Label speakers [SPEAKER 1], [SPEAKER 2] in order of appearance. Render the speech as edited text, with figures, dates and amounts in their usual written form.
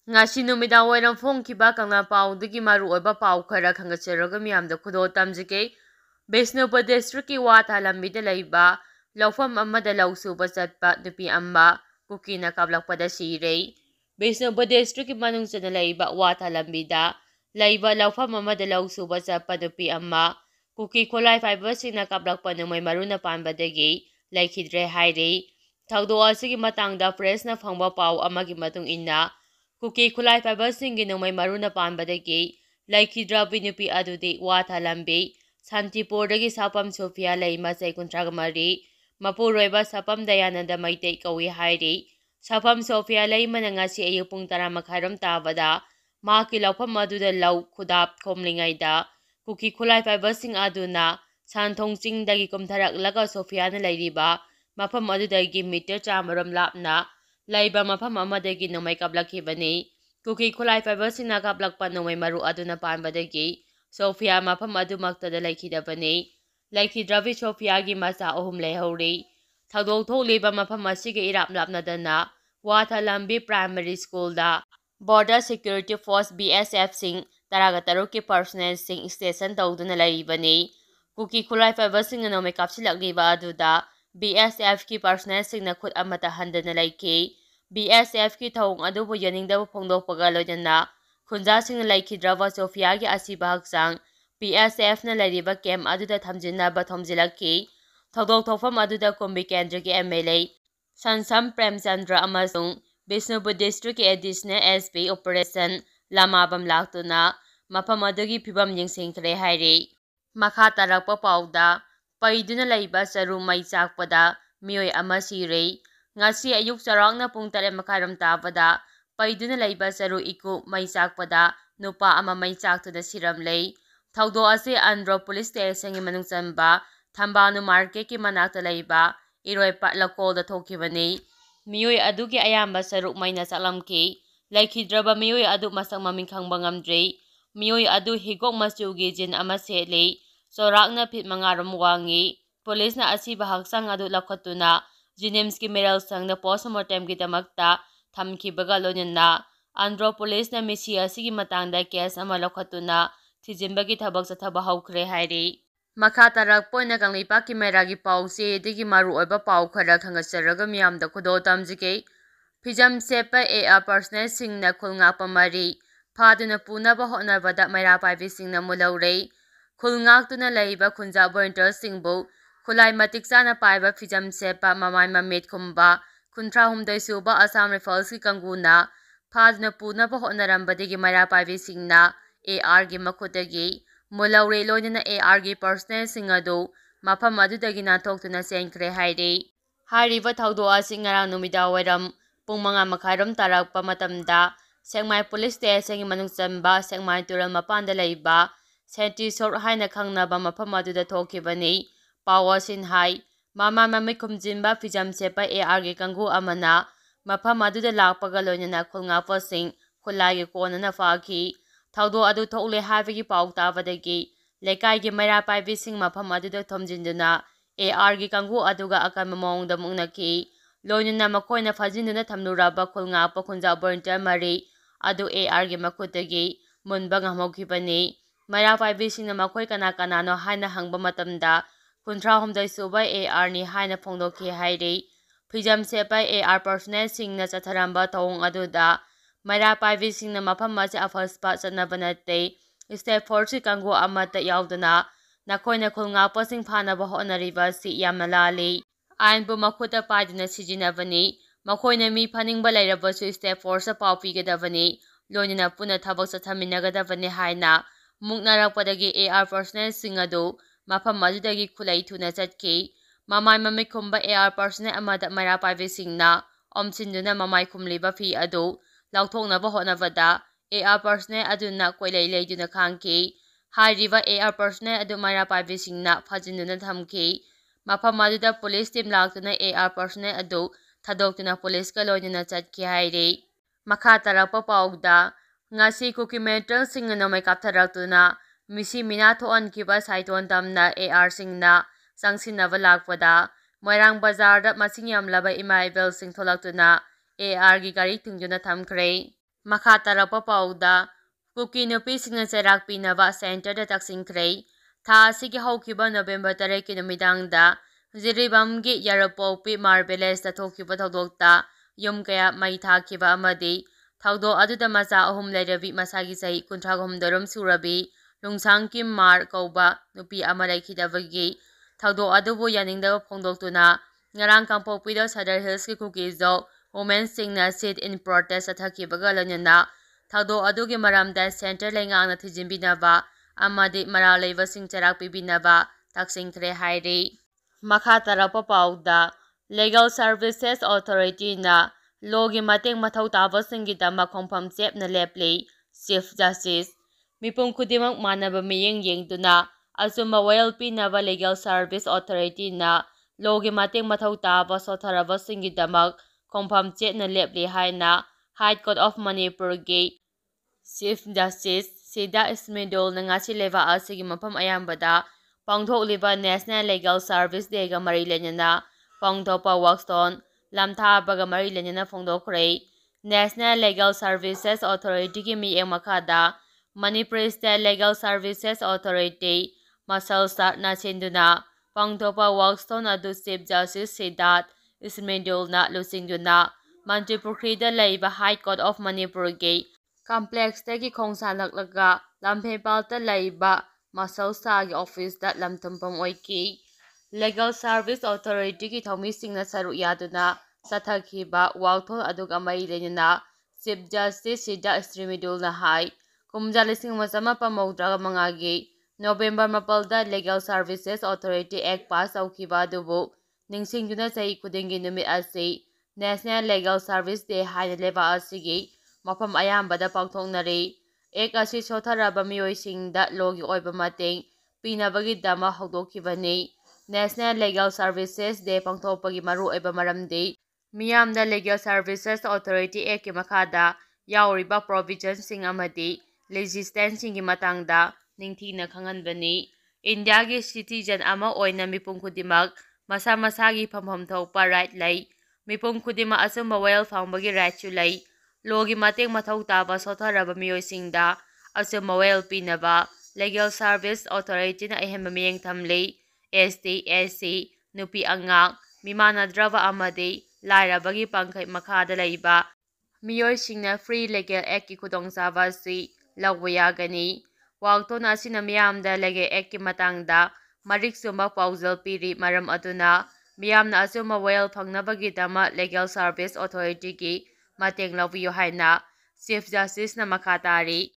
[SPEAKER 1] Ngasi numidang wairang phongkiba kangna paudagi maruoiba pau khara khangatcharaga miyamda khudo tamjike Vaishnav district ki Watha lambida leiba laufam amada lausuba chatpa nupi amma kukina kablakpada sirei Vaishnav district ki manung chana leiba Watha lambida leiba laufam amada lausuba chatpa nupi amma kuki kholai fiber sina kablakpa numai maruna panbadagi laikhidre hairei thaudo asigi matangda press na phangba pau amagi matung inna kuki khulai fiber singi numai maruna panbadagi laikhidra binupi adudi Watha lambi Santipurdagi Sapam Sophia lei masai kuntragamari mapuroiba Sapam Dayananda Maitei kawi hairi Sapam Sophia lei manangasi ayupung taramakharam tabada maki laupam aduda lau khudap khomlingaida kuki khulai fibersing aduna Santhongching dagi kumtharak laga Sophia na leiriba mafam adudagi meter chamaram lapna leiba mafam amadagi numai kablakibani kuki khulai fibersing na kablakpa numai maru aduna panbadagi Sophia mafam adumaktada laikhidabani laikhidrabi Sophia gi masa ahum leihori thadok tholiba mafam asige irap lapnadana Watha lambi primary school da border security force BSF sing taraga taruk ki personnel sing station tawduna laibani kuki khulai fiber sing anome kapsilakliba aduda BSF ki personnel sing na khut amata handana laiki BSF ki thawng adubu yaningdabu phongdokpaga loinana khunja sing laikhidraba Sophia gi asiba haksang BSF na lariba kem aduda thamjinaba thomjilaki thawdok thofam aduda Kumbi Kendra ki MLA Sansam Premchandra amasung Vaishnav district ki additional SP operation lamabam laktuna mafam adugi phibam yingsingkhre hairi makha tarakpa pauda paiduna laiba saru mai chakpada mioi ama sirei ngasi ayuk charakna pung 3:30 tabada paiduna laiba saru iku mai chakpada nupa ama mai chaktuna siramlei thaudo ase Andhra police station gi manung chanba Thambanu market ki manakta laiba Iroipat lakolda thokibani mioi adugi ayamba saruk maina chalamki laikhidraba mioi adu masang maming khangba ngamdrei mioi adu higok machugi jin ama sele sorakna phit mangaram wangi police na asiba haksang adu lakhatuna Jinims ki meral sangna postmortem ki damakta thamkibaga loinana Andhra police na misi asigi matangda case ama lakhatuna thijinbagi thabak chathaba haukhre hairi makha tarak poina kanglipa ki meragi pause digi maru oiba pau khara khangatcharaga miyamda khudo tamjike phijam sepa AR personnel singna khulnga pamari phaduna punaba hotnabada maira paibi singna mulaurei khulngak-tuna leiba khunja volunteer singbu khulai matik chana paiba phijam sepa mamai mamit khumba khunthra humdai suba Assam Rifles ki kanguna phaduna punaba hotnarambadigi maira paibi singna AR gi makhutagi mulaure loinana AR gi personnel sing adu mafam adudagi nathokhtuna senkhre hairi hariba thaudo asing ngarang numida wairam pung 5:30 tarakpa matamda Sengmai police station gi manung chanba Sengmai tural mapanda leiba Senti Sor haina khangnaba mafam aduda thokibani pawasin hai mama mami khumjinba phijam sepa AR gi kanggu amana mafam aduda lakpaga loinana khulnga posing khulai gi konana fakhi thaudo adu thokle habigi pau tabadagi lekai gi maira paibi sing mafam aduda thomjinduna AR gi kanggu aduga akan mongda mungnaki loinana makoina fajinduna thamnuraba khulnga pa khunja volunteer mari adu AR gi makhutagi munba ngamokibani maira paibi singna makoi kana kanano haina hangba matamda kunthra humdai suba AR ni haina phongdokhi hairi phijam sepa AR personnel singna chatharamba thawng aduda maira paibi singna mafam macha afaspa channabanate step force kangu amata yauduna nakoina khulnga pasing phanaba honariba si yamna lali ainbu makhuta paiduna sijinabani makoina mi phaningba lairabasu step force pau pigadabani loinana puna thabak chathaminagadabani haina muknarakpadagi AR personnel sing adu mafam adudagi khulai thuna chatki mamai mamai khumba AR personnel amada maira paibi singna omsinduna mamai khumliba fi adu lauthoknaba hotnabada AR personnel aduna koilai leiduna khangki hairiba AR personnel adu maira paibi singna phajinduna thamki mafam aduda police team laktuna AR personnel adu thadokuna police ka loinana chatki hairi makha tarakpa pauda ngasi kuki mental singna nomai kaptharaktuna misi mina thoankiba saiton tamna AR singna sangsinaba lakpada Moirang bazar da masing yamlaba imaibel sing tholaktuna AR gi gari thingduna thamkhre ꯃꯈꯥ ꯇꯥꯔꯛꯄ ꯄꯥꯎꯗ ꯀꯨꯀꯤ ꯅꯨꯄꯤꯁꯤꯡꯅ ꯆꯩꯔꯥꯛ ꯄꯤꯅꯕ ꯁꯦꯟꯇꯔꯗ ꯇꯛꯁꯤꯟꯈ꯭ꯔꯦ꯫ ꯊꯥ ꯑꯁꯤꯒꯤ ꯍꯧꯈꯤꯕ ꯅꯕꯦꯝꯕꯔ 8ꯀꯤ ꯅꯨꯃꯤꯗꯥꯡꯗ ꯖꯤꯔꯤꯕꯥꯝꯒꯤ ꯌꯥꯔꯄꯣꯛꯄꯤ ꯃꯥꯔꯕꯦꯂꯦꯁꯇ ꯊꯣꯛꯈꯤꯕ ꯊꯧꯗꯣꯛꯇ ꯌꯨꯝ ꯀꯌꯥ ꯃꯩ ꯊꯥꯈꯤꯕ ꯑꯃꯗꯤ ꯊꯧꯗꯣꯛ ꯑꯗꯨꯗ ꯃꯆꯥ 3 ꯂꯩꯔꯕꯤ ꯃꯁꯥꯒꯤ ꯆꯍꯤ 38 ꯁꯨꯔꯕꯤ ꯂꯨꯡꯁꯥꯡ ꯃꯥꯔ ꯀꯧꯕ ꯅꯨꯄꯤ ꯑꯃ ꯂꯩꯈꯤꯗꯕꯒꯤ ꯊꯧꯗꯣꯛ ꯑꯗꯨꯕꯨ ꯌꯥꯅꯤꯡꯗꯕ ꯐꯣꯡꯗꯣꯛꯇꯨꯅ ꯉꯔꯥꯡ ꯀꯥꯡꯄꯣꯛꯄꯤꯗ ꯁꯗꯔ ꯍꯤꯜꯁꯀꯤ ꯀꯨꯀꯤꯖꯣꯛ ꯋꯨꯃꯦꯟꯁꯤꯡꯅ ꯁꯤꯠ ꯏꯟ ꯄ꯭ꯔꯣꯇꯦꯁ ꯆꯠꯊꯈꯤꯕꯒ ꯂꯣꯏꯅꯅ ꯊꯧꯗꯣꯛ ꯑꯗꯨꯒꯤ ꯃꯔꯝꯗ ꯁꯦꯟꯇꯔ ꯂꯩꯉꯥꯛꯅ ꯊꯤꯖꯤꯟꯕꯤꯅꯕ ꯑꯃꯗꯤ ꯃꯔꯥꯜ ꯂꯩꯕꯁꯤꯡ ꯆꯩꯔꯥꯛ ꯄꯤꯕꯤꯅꯕ ꯇꯛꯁꯤꯟꯈ꯭ꯔꯦ ꯍꯥꯏꯔꯤ꯫ ꯃꯈꯥ ꯇꯥꯔꯛꯄ ꯄꯥꯎꯗ ꯂꯤꯒꯦꯜ ꯁꯔꯚꯤꯁꯦꯁ ꯑꯣꯊꯣꯔꯤꯇꯤꯅ ꯂꯣꯒꯤ ꯃꯇꯦꯡ ꯃꯊꯧ ꯇꯥꯕꯁꯤꯡꯒꯤꯗꯃꯛ ꯈꯣꯡꯐꯝ ꯆꯦꯞꯅ ꯂꯦꯞꯂꯤ꯫ ꯆꯤꯐ ꯖꯁꯇꯤꯁ ꯃꯤꯄꯨꯝ ꯈꯨꯗꯤꯡꯃꯛ ꯃꯥꯟꯅꯕ ꯃꯤꯠꯌꯦꯡ ꯌꯦꯡꯗꯨꯅ ꯑꯆꯨꯝꯕ ꯋꯥꯌꯦꯜ ꯄꯤꯅꯕ ꯂꯤꯒꯦꯜ ꯁꯔꯚꯤꯁ ꯑꯣꯊꯣꯔꯤꯇꯤꯅ ꯂꯣꯒꯤ ꯃꯇꯦꯡ ꯃꯊꯧ ꯇꯥꯕ ꯁꯣꯠꯊꯔꯕꯁꯤꯡꯒꯤꯗꯃꯛ ꯈꯣꯡꯐꯝ ꯆꯦꯠꯅ ꯂꯦꯞꯂꯤ ꯍꯥꯏꯅ ꯍꯥꯏ ꯀꯣꯔꯠ ꯑꯣꯐ ꯃꯅꯤꯄꯨꯔꯒꯤ ꯆꯤꯐ ꯖꯁꯇꯤꯁ ꯁꯤꯗꯥ ꯏꯁꯃꯤꯗꯨꯜꯅ ꯉꯁꯤ ꯂꯩꯕꯥꯛ ꯑꯁꯤꯒꯤ ꯃꯐꯝ ꯑꯌꯥꯝꯕꯗ ꯄꯥꯡꯊꯣꯛꯂꯤꯕ ꯅꯦꯁꯅꯦꯜ ꯂꯤꯒꯦꯜ ꯁꯔꯚꯤꯁ ꯗꯦꯒ ꯃꯔꯤ ꯂꯩꯅꯅ ꯄꯥꯡꯊꯣꯛꯄ ꯋꯥꯛꯁꯣꯟ ꯂꯝꯊꯥꯕꯒ ꯃꯔꯤ ꯂꯩꯅꯅ ꯐꯣꯡꯗꯣꯛꯈ꯭ꯔꯦ꯫ ꯅꯦꯁꯅꯦꯜ ꯂꯤꯒꯦꯜ ꯁꯔꯚꯤꯁꯦꯁ ꯑꯣꯊꯣꯔꯤꯇꯤꯒꯤ ꯃꯤꯠꯌꯦꯡ ꯃꯈꯥꯗ Manipur state legal services authority ꯃꯁꯜꯁꯇꯅ ꯁꯤꯟꯗꯨꯅ ꯄꯥꯡꯊꯣꯛꯄ ꯋꯥꯛꯁꯣꯟ ꯑꯗꯨ ꯆꯤꯐ ꯖꯁꯇꯤꯁ ꯁꯤꯗꯥꯠ ꯏꯁꯃꯤꯗꯨꯜꯅ ꯂꯨꯆꯤꯡꯗꯨꯅ ꯃꯟꯇ꯭ꯔꯤꯄꯨꯈ꯭ꯔꯤꯗ ꯂꯩꯕ ꯍꯥꯏ ꯀꯣꯔꯠ ꯑꯣꯐ ꯃꯅꯤꯄꯨꯔꯒꯤ ꯀꯝꯄ꯭ꯂꯦꯛꯁꯇꯒꯤ ꯈꯣꯡꯁꯥꯟꯂꯛꯂꯒ ꯂꯝꯐꯦꯜꯄꯥꯠꯇ ꯂꯩꯕ ꯃꯁꯜꯁꯇꯥꯒꯤ ꯑꯣꯐꯤꯁꯇ ꯂꯝꯊꯨꯡꯐꯝ ꯑꯣꯏꯈꯤ꯫ ꯂꯤꯒꯦꯜ ꯁꯔꯚꯤꯁ ꯑꯣꯊꯣꯔꯤꯇꯤꯒꯤ ꯊꯧꯃꯤꯁꯤꯡꯅ ꯁꯔꯨꯛ ꯌꯥꯗꯨꯅ ꯆꯠꯊꯈꯤꯕ ꯋꯥꯛꯊꯣꯛ ꯑꯗꯨꯒ ꯃꯔꯤ ꯂꯩꯅꯅ ꯆꯤꯐ ꯖꯁꯇꯤꯁ ꯁꯤꯗꯥ ꯏꯁꯃꯤꯗꯨꯜꯅ ꯍꯥꯏ ꯀꯨꯝꯖꯥ 1995ꯒꯤ ꯅꯣꯕꯦꯝꯕꯔ 8ꯗ ꯂꯤꯒꯦꯜ ꯁꯔꯚꯤꯁꯦꯁ ꯑꯣꯊꯣꯔꯤꯇꯤ ꯑꯦꯛ ꯄꯥꯁ ꯇꯧꯈꯤꯕ ꯑꯗꯨꯕꯨ ꯅꯤꯡꯁꯤꯡꯗꯨꯅ ꯆꯍꯤ ꯈꯨꯗꯤꯡꯒꯤ ꯅꯨꯃꯤꯠ ꯑꯁꯤ ꯅꯦꯁꯅꯦꯜ ꯂꯤꯒꯦꯜ ꯁꯔꯚꯤꯁ ꯗꯦ ꯍꯥꯏꯅ ꯂꯩꯕꯥꯛ ꯑꯁꯤꯒꯤ ꯃꯐꯝ ꯑꯌꯥꯝꯕꯗ ꯄꯥꯡꯊꯣꯛꯅꯔꯤ꯫ ꯑꯦꯛ ꯑꯁꯤ ꯁꯣꯠꯊꯔꯕ ꯃꯤꯑꯣꯏꯁꯤꯡꯗ ꯂꯣꯒꯤ ꯑꯣꯏꯕ ꯃꯇꯦꯡ ꯄꯤꯅꯕꯒꯤꯗꯃꯛ ꯍꯧꯗꯣꯛꯈꯤꯕꯅꯤ꯫ ꯅꯦꯁꯅꯦꯜ ꯂꯤꯒꯦꯜ ꯁꯔꯚꯤꯁꯦꯁ ꯗꯦ ꯄꯥꯡꯊꯣꯛꯄꯒꯤ ꯃꯔꯨꯑꯣꯏꯕ ꯃꯔꯝꯗꯤ ꯃꯤꯌꯥꯝꯗ ꯂꯤꯒꯦꯜ ꯁꯔꯚꯤꯁꯦꯁ ꯑꯣꯊꯣꯔꯤꯇꯤ ꯑꯦꯛꯀꯤ ꯃꯈꯥꯗ ꯌꯥꯎꯔꯤꯕ ꯄ꯭ꯔꯣꯚꯤꯖꯟꯁꯤꯡ ꯑꯃꯗꯤ ꯂꯦꯖꯤꯁꯂꯦꯁꯟꯁꯤꯡꯒꯤ ꯃꯇꯥꯡꯗ ꯅꯤꯡꯊꯤꯅ ꯈꯪꯍꯟꯕꯅꯤ꯫ ꯏꯟꯗꯤꯌꯥꯒꯤ ꯁꯤꯇꯤꯖꯟ ꯑꯃ ꯑꯣꯏꯅ ꯃꯤꯄꯨꯝ ꯈꯨꯗꯤꯡꯃꯛ ꯃꯁꯥ ꯃꯁꯥꯒꯤ ꯐꯪꯐꯝ ꯊꯣꯛꯄ ꯔꯥꯏꯠ ꯂꯩ꯫ ꯃꯤꯄꯨꯝ ꯈꯨꯗꯤꯡꯃꯛ ꯑꯆꯨꯝꯕ ꯋꯥꯌꯦꯜ ꯐꯪꯕꯒꯤ ꯔꯥꯏꯠꯁꯨ ꯂꯩ꯫ ꯂꯣꯒꯤ ꯃꯇꯦꯡ ꯃꯊꯧ ꯇꯥꯕ ꯁꯣꯠꯊꯔꯕ ꯃꯤꯑꯣꯏꯁꯤꯡꯗ ꯑꯆꯨꯝꯕ ꯋꯥꯌꯦꯜ ꯄꯤꯅꯕ ꯂꯤꯒꯦꯜ ꯁꯔꯚꯤꯁ ꯑꯣꯊꯣꯔꯤꯇꯤꯅ ꯑꯍꯦꯟꯕ ꯃꯤꯠꯌꯦꯡ ꯊꯝꯂꯤ꯫ ST, SC, ꯅꯨꯄꯤ ꯑꯉꯥꯡ, ꯃꯤꯃꯥꯟꯅꯗ꯭ꯔꯕ ꯑꯃꯗꯤ ꯂꯥꯏꯔꯕꯒꯤ ꯄꯡꯈꯩ ꯃꯈꯥꯗ ꯂꯩꯕ ꯃꯤꯑꯣꯏꯁꯤꯡꯅ ꯐ꯭ꯔꯤ ꯂꯤꯒꯦꯜ ꯑꯦꯗꯀꯤ ꯈꯨꯗꯣꯡꯆꯥꯕ ꯑꯁꯤ ꯂꯧꯕ ꯌꯥꯒꯅꯤ꯫ ꯋꯥꯛꯊꯣꯛ ꯑꯁꯤꯅ ꯃꯤꯌꯥꯝꯗ ꯂꯤꯒꯦꯜ ꯑꯦꯗꯀꯤ ꯃꯇꯥꯡꯗ ꯃꯔꯤꯛ ꯆꯨꯝꯕ ꯄꯥꯎꯖꯦꯜ ꯄꯤꯔꯤ ꯃꯔꯝ ꯑꯗꯨꯅ ꯃꯤꯌꯥꯝꯅ ꯑꯆꯨꯝꯕ ꯋꯥꯌꯦꯜ ꯐꯪꯅꯕꯒꯤꯗꯃꯛ ꯂꯤꯒꯦꯜ ꯁꯔꯚꯤꯁ ꯑꯣꯊꯣꯔꯤꯇꯤꯒꯤ ꯃꯇꯦꯡ ꯂꯧꯕꯤꯌꯨ ꯍꯥꯏꯅ ꯆꯤꯐ ꯖꯁꯇꯤꯁꯅ ꯃꯈꯥ ꯇꯥꯔꯤ꯫